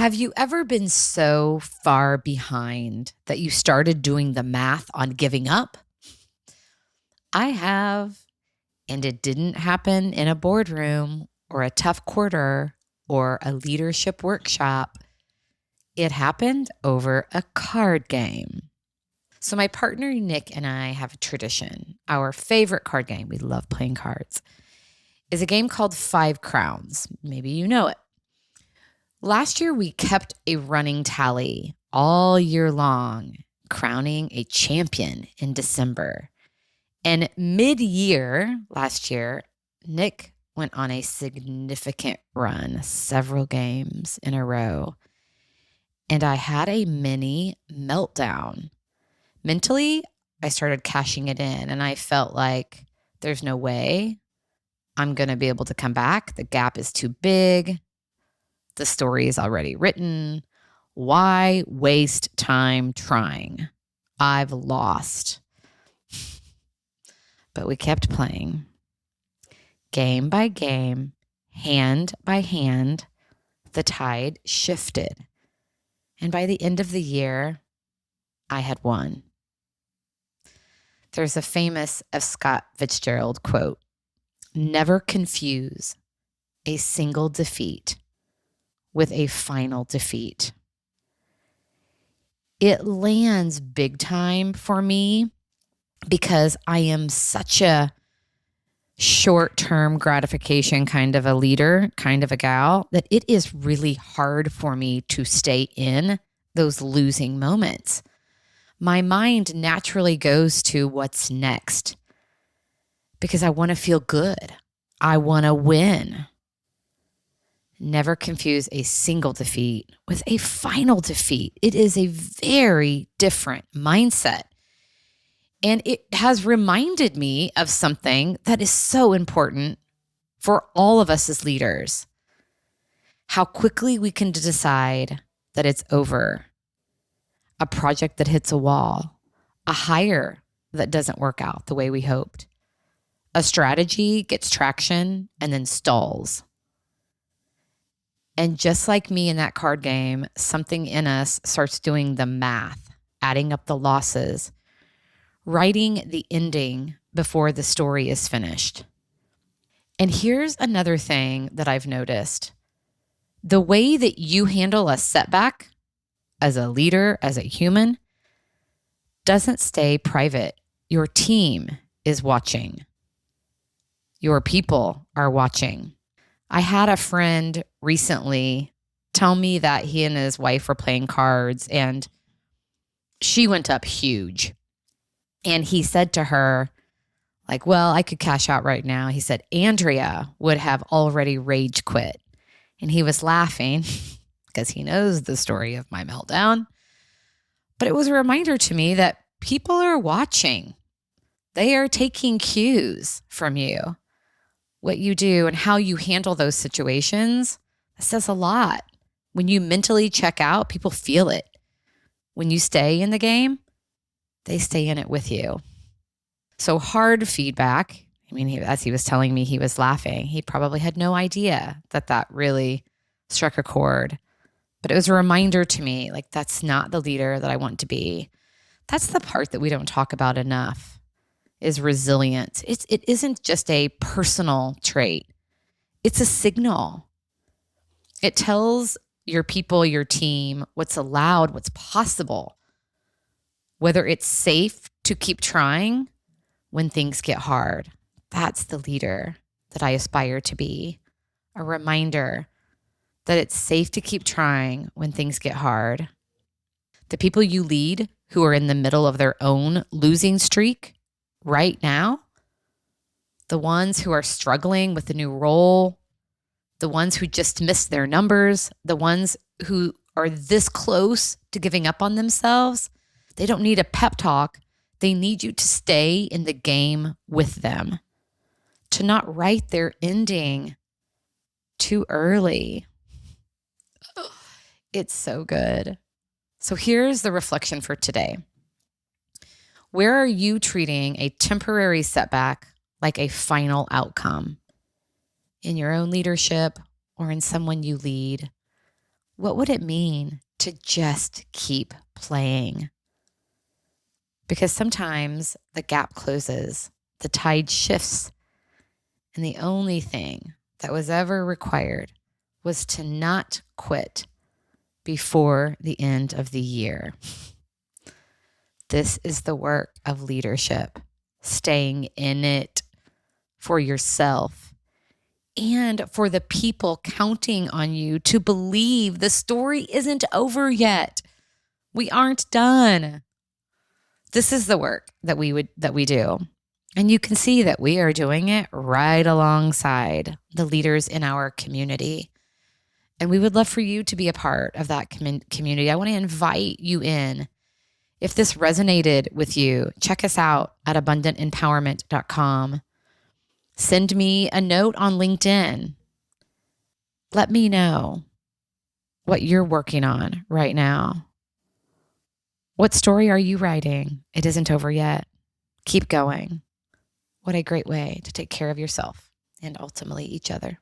Have you ever been so far behind that you started doing the math on giving up? I have, and it didn't happen in a boardroom or a tough quarter or a leadership workshop. It happened over a card game. So my partner Nick and I have a tradition. Our favorite card game, we love playing cards, is a game called 5 Crowns. Maybe you know it. Last year, we kept a running tally all year long, crowning a champion in December. And mid-year last year, Nick went on a significant run, several games in a row. And I had a mini meltdown. Mentally, I started cashing it in, and I felt like there's no way I'm going to be able to come back. The gap is too big. The story is already written. Why waste time trying? I've lost. But we kept playing. Game by game, hand by hand, the tide shifted. And by the end of the year, I had won. There's a famous F. Scott Fitzgerald quote, "Never confuse a single defeat with a final defeat." It lands big time for me because I am such a short-term gratification kind of a leader, kind of a gal, that it is really hard for me to stay in those losing moments. My mind naturally goes to what's next because I want to feel good. I want to win. Never confuse a single defeat with a final defeat. It is a very different mindset. And it has reminded me of something that is so important for all of us as leaders. How quickly we can decide that it's over. A project that hits a wall, a hire that doesn't work out the way we hoped. A strategy gets traction and then stalls. And just like me in that card game, something in us starts doing the math, adding up the losses, writing the ending before the story is finished. And here's another thing that I've noticed. The way that you handle a setback as a leader, as a human, doesn't stay private. Your team is watching. Your people are watching. I had a friend recently tell me that he and his wife were playing cards and she went up huge. And he said to her, like, well, I could cash out right now. He said, Andrea would have already rage quit. And he was laughing because he knows the story of my meltdown. But it was a reminder to me that people are watching. They are taking cues from you. What you do and how you handle those situations, that says a lot. When you mentally check out, people feel it. When you stay in the game, they stay in it with you. So hard feedback. I mean, as he was telling me, he was laughing. He probably had no idea that that really struck a chord. But it was a reminder to me, like, that's not the leader that I want to be. That's the part that we don't talk about enough. Is resilience. It isn't just a personal trait. It's a signal. It tells your people, your team, what's allowed, what's possible, whether it's safe to keep trying when things get hard. That's the leader that I aspire to be. A reminder that it's safe to keep trying when things get hard. The people you lead who are in the middle of their own losing streak right now, the ones who are struggling with a new role, the ones who just missed their numbers, the ones who are this close to giving up on themselves, they don't need a pep talk. They need you to stay in the game with them, to not write their ending too early. It's so good. So here's the reflection for today. Where are you treating a temporary setback like a final outcome? In your own leadership or in someone you lead? What would it mean to just keep playing? Because sometimes the gap closes, the tide shifts, and the only thing that was ever required was to not quit before the end of the year. This is the work of leadership, staying in it for yourself and for the people counting on you to believe the story isn't over yet. We aren't done. This is the work that we do. And you can see that we are doing it right alongside the leaders in our community. And we would love for you to be a part of that community. I want to invite you in. If this resonated with you, check us out at abundantempowerment.com. Send me a note on LinkedIn. Let me know what you're working on right now. What story are you writing? It isn't over yet. Keep going. What a great way to take care of yourself and ultimately each other.